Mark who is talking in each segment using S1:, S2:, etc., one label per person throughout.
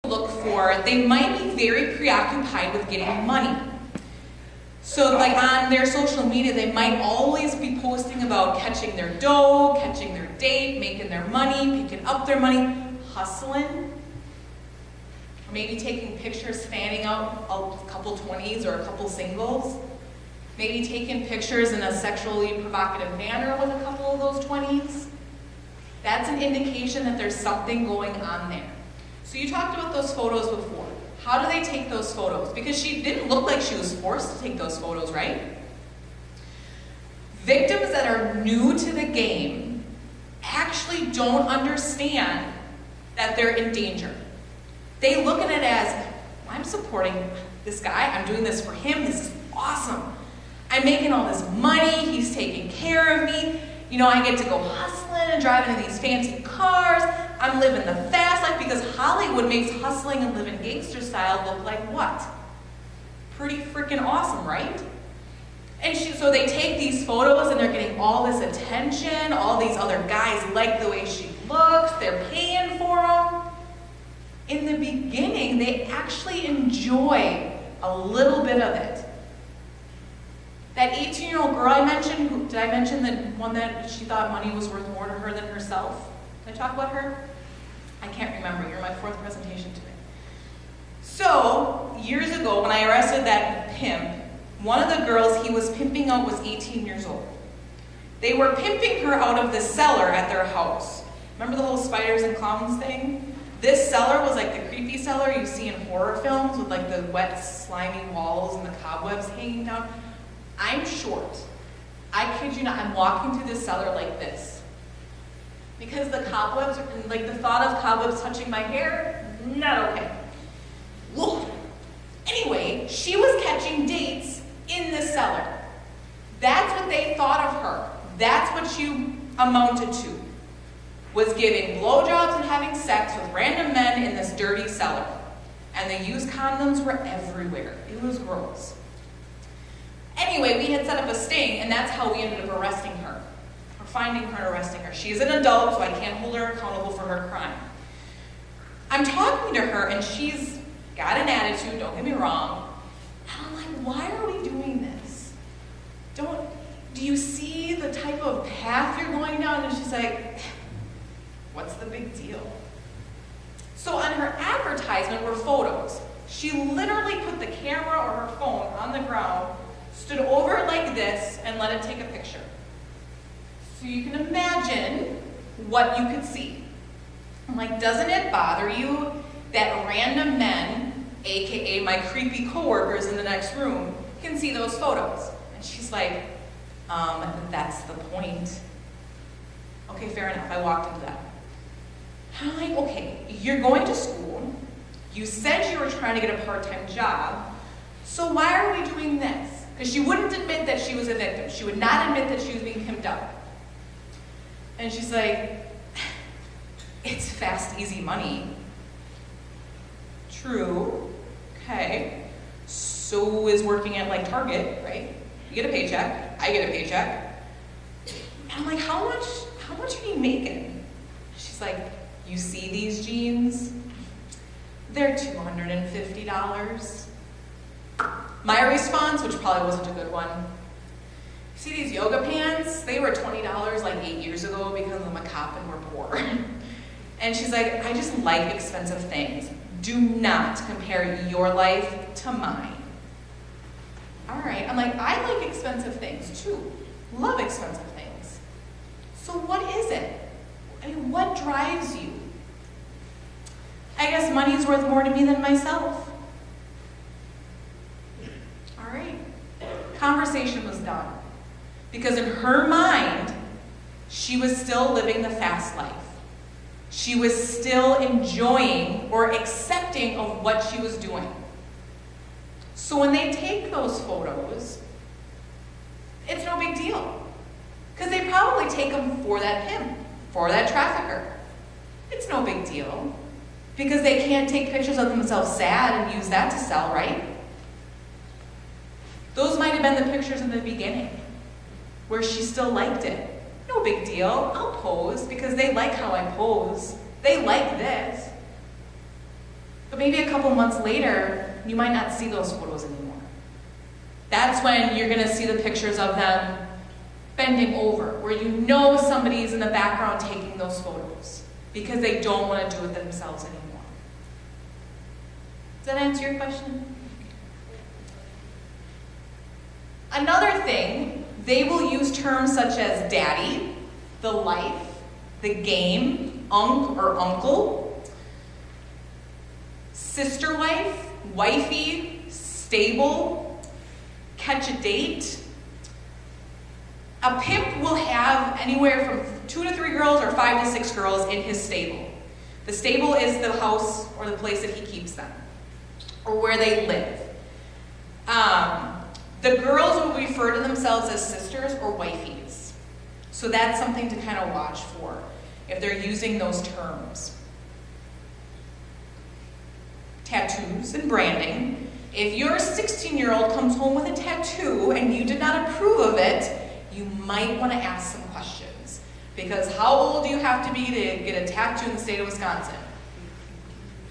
S1: look for, they might be very preoccupied with getting money. So like on their social media, they might always be posting about catching their dough, catching their date, making their money, picking up their money, hustling. Or maybe taking pictures, fanning out a couple 20s or a couple singles. Maybe taking pictures in a sexually provocative manner with a couple of those 20s. That's an indication that there's something going on there. So you talked about those photos before. How do they take those photos? Because she didn't look like she was forced to take those photos, right? Victims that are new to the game actually don't understand that they're in danger. They look at it as, I'm supporting this guy, I'm doing this for him, this is awesome. I'm making all this money, he's taking care of me. You know, I get to go hustling and driving in these fancy cars. I'm living the fast life because Hollywood makes hustling and living gangster style look like what? Pretty freaking awesome, right? And so they take these photos and they're getting all this attention. All these other guys like the way she looks. They're paying for them. In the beginning, they actually enjoy a little bit of it. That 18-year-old girl I mentioned, did I mention the one that she thought money was worth more to her than herself? Did I talk about her? I can't remember. You're my fourth presentation today. So, years ago, when I arrested that pimp, one of the girls he was pimping out was 18 years old. They were pimping her out of the cellar at their house. Remember the whole spiders and clowns thing? This cellar was like the creepy cellar you see in horror films with like the wet, slimy walls and the cobwebs hanging down. I'm short. I kid you not, I'm walking through this cellar like this. Because the cobwebs, like the thought of cobwebs touching my hair, not okay. Whoa. Anyway, she was catching dates in the cellar. That's what they thought of her. That's what she amounted to. Was giving blowjobs and having sex with random men in this dirty cellar. And the used condoms were everywhere. It was gross. Anyway, we had set up a sting, and that's how we ended up arresting her. Or finding her and arresting her. She's an adult, so I can't hold her accountable for her crime. I'm talking to her, and she's got an attitude, don't get me wrong. And I'm like, why are we doing this? Do you see the type of path you're going down? And she's like, what's the big deal? So on her advertisement were photos. She literally put the camera or her phone on the ground, stood over it like this, and let it take a picture. So you can imagine what you could see. I'm like, doesn't it bother you that random men, aka my creepy coworkers in the next room, can see those photos? And she's like, that's the point. Okay, fair enough, I walked into that. I'm like, okay, you're going to school, you said you were trying to get a part-time job, so why are we doing this? Because she wouldn't admit that she was a victim. She would not admit that she was being pimped up. And she's like, it's fast, easy money. True. Okay. So is working at like Target, right? You get a paycheck. I get a paycheck. And I'm like, how much are you making? She's like, you see these jeans? They're $250. My response, which probably wasn't a good one, see these yoga pants? They were $20 like 8 years ago because I'm a cop and we're poor. And she's like, I just like expensive things. Do not compare your life to mine. All right, I'm like, I like expensive things too. Love expensive things. So what is it? I mean, what drives you? I guess money's worth more to me than myself. All right. Conversation was done. Because in her mind, she was still living the fast life. She was still enjoying or accepting of what she was doing. So when they take those photos, it's no big deal. Because they probably take them for that pimp, for that trafficker. It's no big deal. Because they can't take pictures of themselves sad and use that to sell, right? Those might have been the pictures in the beginning, where she still liked it. No big deal, I'll pose because they like how I pose. They like this. But maybe a couple months later, you might not see those photos anymore. That's when you're going to see the pictures of them bending over, where you know somebody's in the background taking those photos because they don't want to do it themselves anymore. Does that answer your question? Another thing, they will use terms such as daddy, the life, the game, or uncle, sister wife, wifey, stable, catch a date. A pimp will have anywhere from 2 to 3 girls or 5 to 6 girls in his stable. The stable is the house or the place that he keeps them, or where they live. The girls will refer to themselves as sisters or wifeys. So that's something to kind of watch for if they're using those terms. Tattoos and branding. If your 16-year-old comes home with a tattoo and you did not approve of it, you might want to ask some questions. Because how old do you have to be to get a tattoo in the state of Wisconsin?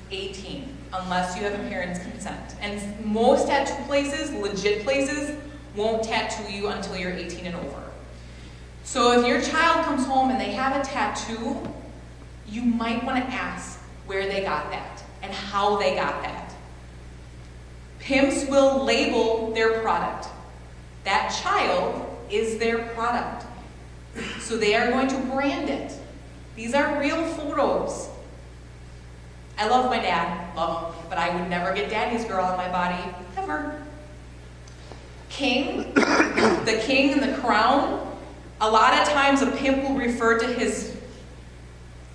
S1: 18, unless you have a parent's consent. And most tattoo places, legit places, won't tattoo you until you're 18 and over. So if your child comes home and they have a tattoo, you might want to ask where they got that and how they got that. Pimps will label their product. That child is their product. So they are going to brand it. These are real photos. I love my dad, love him, but I would never get daddy's girl on my body, ever. King, the king and the crown. A lot of times a pimp will refer to his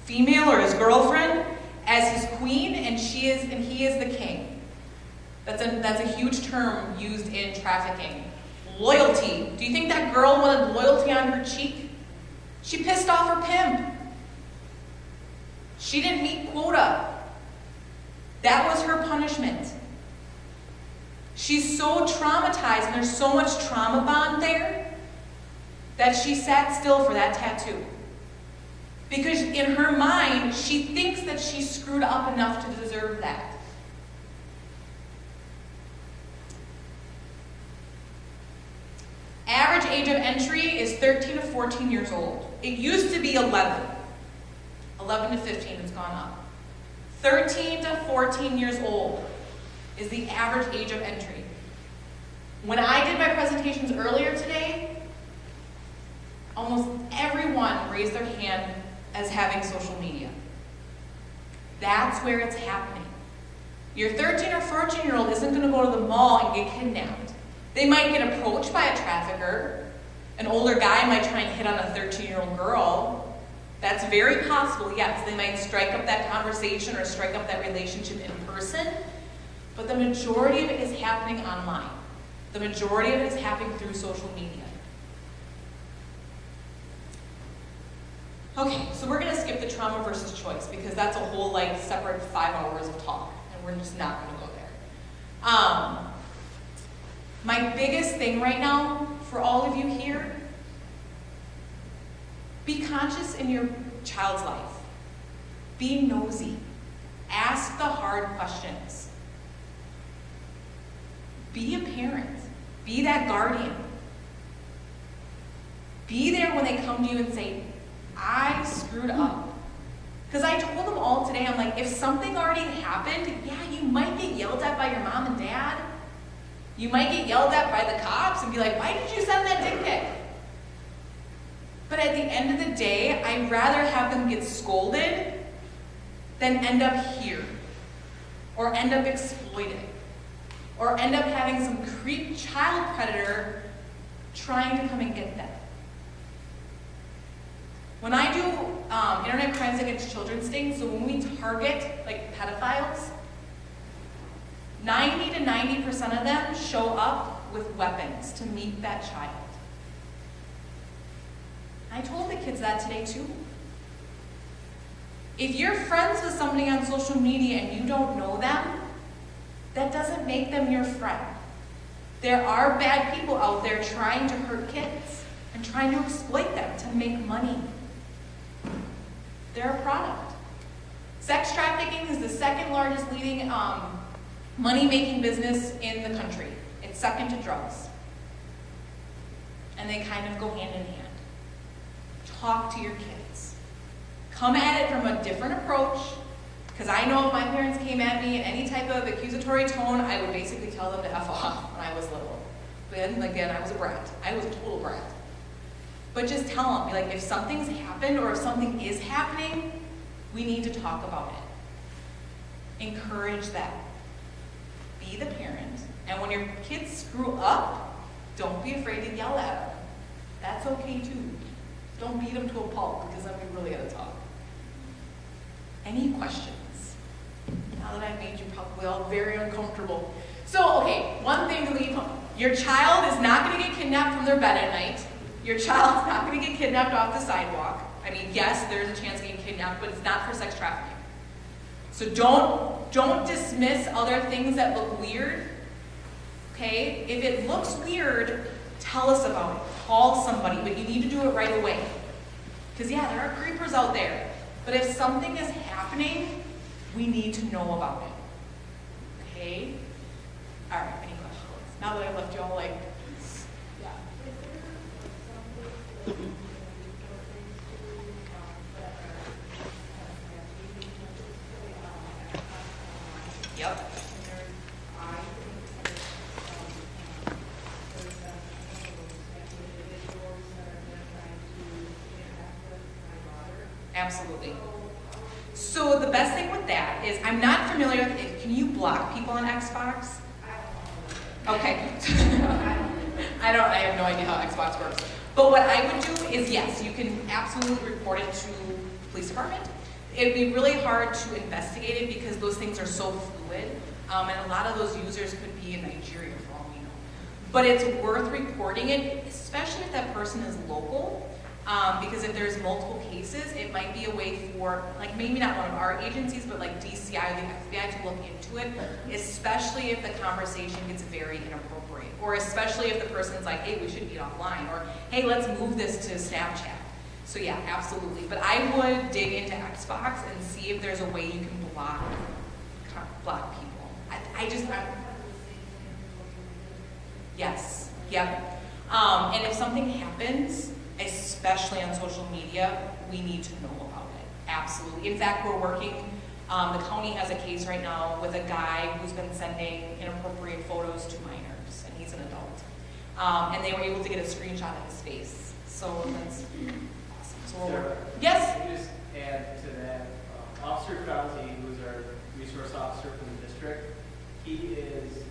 S1: female or his girlfriend as his queen, and he is the king. That's a huge term used in trafficking. Loyalty. Do you think that girl wanted loyalty on her cheek? She pissed off her pimp. She didn't meet quota. That was her punishment. She's so traumatized, and there's so much trauma bond there, that she sat still for that tattoo. Because in her mind, she thinks that she screwed up enough to deserve that. Average age of entry is 13 to 14 years old. It used to be 11. 11 to 15, it's gone up. 13 to 14 years old is the average age of entry. When I did my presentations earlier today, almost everyone raised their hand as having social media. That's where it's happening. Your 13 or 14-year-old isn't going to go to the mall and get kidnapped. They might get approached by a trafficker. An older guy might try and hit on a 13-year-old girl. That's very possible, yes. They might strike up that conversation or strike up that relationship in person, but the majority of it is happening online. The majority of it is happening through social media. Okay, so we're going to skip the trauma versus choice because that's a whole separate 5 hours of talk, and we're just not going to go there. My biggest thing right now for all of you here, be conscious in your child's life. Be nosy. Ask the hard questions. Be a parent. Be that guardian. Be there when they come to you and say, I screwed up. Because I told them all today, I'm like, if something already happened, yeah, you might get yelled at by your mom and dad. You might get yelled at by the cops and be like, why did you send that dick pic? But at the end of the day, I'd rather have them get scolded than end up here, or end up exploited, or end up having some creep child predator trying to come and get them. When I do internet crimes against children stings, so when we target pedophiles, 90 to 90% of them show up with weapons to meet that child. I told the kids that today too. If you're friends with somebody on social media and you don't know them, that doesn't make them your friend. There are bad people out there trying to hurt kids and trying to exploit them to make money. They're a product. Sex trafficking is the second largest leading money-making business in the country. It's second to drugs. And they kind of go hand in hand. Talk to your kids. Come at it from a different approach, because I know if my parents came at me in any type of accusatory tone, I would basically tell them to F off when I was little. But then again, I was a brat. I was a total brat. But just tell them, be like, if something's happened or if something is happening, we need to talk about it. Encourage that. Be the parent. And when your kids screw up, don't be afraid to yell at them. That's okay too. Don't beat them to a pulp, because then we really gotta talk. Any questions? Now that I've made you probably all very uncomfortable. So, okay, one thing to leave home. Your child is not gonna get kidnapped from their bed at night. Your child's not gonna get kidnapped off the sidewalk. I mean, yes, there's a chance of getting kidnapped, but it's not for sex trafficking. So don't dismiss other things that look weird. Okay? If it looks weird, tell us about it. Call somebody, but you need to do it right away. Because yeah, there are creepers out there. But if something is happening, we need to know about it. Okay? All right, any questions? Now that I've left you all like, yeah. Yep. Absolutely. So the best thing with that is, I'm not familiar with it. Can you block people on Xbox? Okay. I have no idea how Xbox works. But what I would do is, yes, you can absolutely report it to the police department. It'd be really hard to investigate it because those things are so fluid. And a lot of those users could be in Nigeria for all we know. But it's worth reporting it, especially if that person is local. Because if there's multiple cases, it might be a way for, like, maybe not one of our agencies, but like DCI or the FBI to look into it, especially if the conversation gets very inappropriate, or especially if the person's like, hey, we should meet offline, or hey, let's move this to Snapchat. So yeah, absolutely. But I would dig into Xbox and see if there's a way you can block people. Yes, yep. And if something happens, especially on social media, we need to know about it. Absolutely. In fact, we're working, the county has a case right now with a guy who's been sending inappropriate photos to minors, and he's an adult. And they were able to get a screenshot of his face. So that's awesome. So
S2: Sarah,
S1: yes?
S2: can you just add to that? Officer Krause, who's our resource officer from the district, he is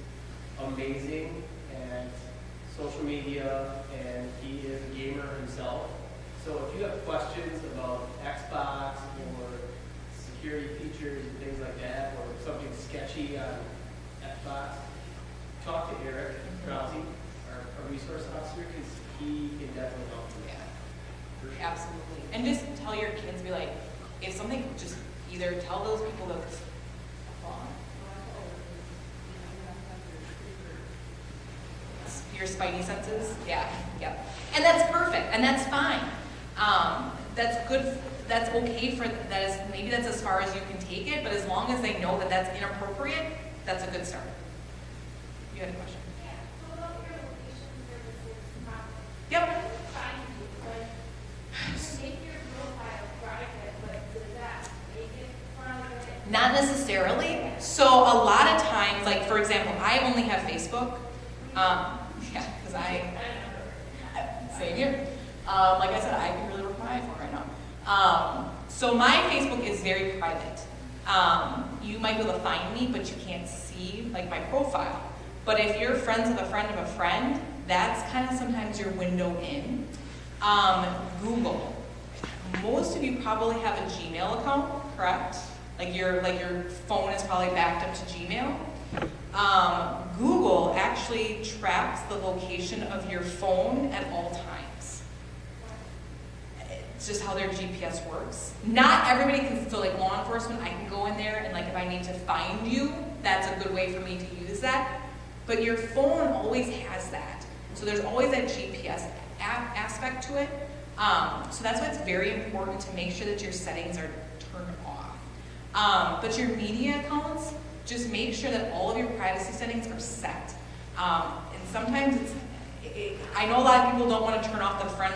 S2: amazing at social media, and he is a gamer himself. So if you have questions about Xbox or security features and things like that, or something sketchy on Xbox, talk to Eric Krause, our resource officer, because he can definitely help you.
S1: Yeah, sure. Absolutely. And just tell your kids, be like, if something, just either tell those people that it's wrong. Your spidey senses, yeah. And that's perfect, and that's fine. That's good, that's okay for, that is, maybe that's as far as you can take it, but as long as they know that that's inappropriate, that's a good start. You had a question?
S3: Yeah, so about your location services,
S1: Yep.
S3: make your profile private, but does that make it private?
S1: Not necessarily. So a lot of times, like for example, I only have Facebook. Yeah, because same here. Like I said, I can really work my iPhone right now. So my Facebook is very private. You might be able to find me, but you can't see like my profile. But if you're friends with a friend of a friend, that's kind of sometimes your window in. Google. Most of you probably have a Gmail account, correct? Like your phone is probably backed up to Gmail. Google actually tracks the location of your phone at all times. It's just how their GPS works. Not everybody can, so like law enforcement, I can go in there and like if I need to find you, that's a good way for me to use that. But your phone always has that. So there's always that GPS aspect to it. So that's why it's very important to make sure that your settings are turned off. But your media accounts, just make sure that all of your privacy settings are set. And sometimes I know a lot of people don't want to turn off the friends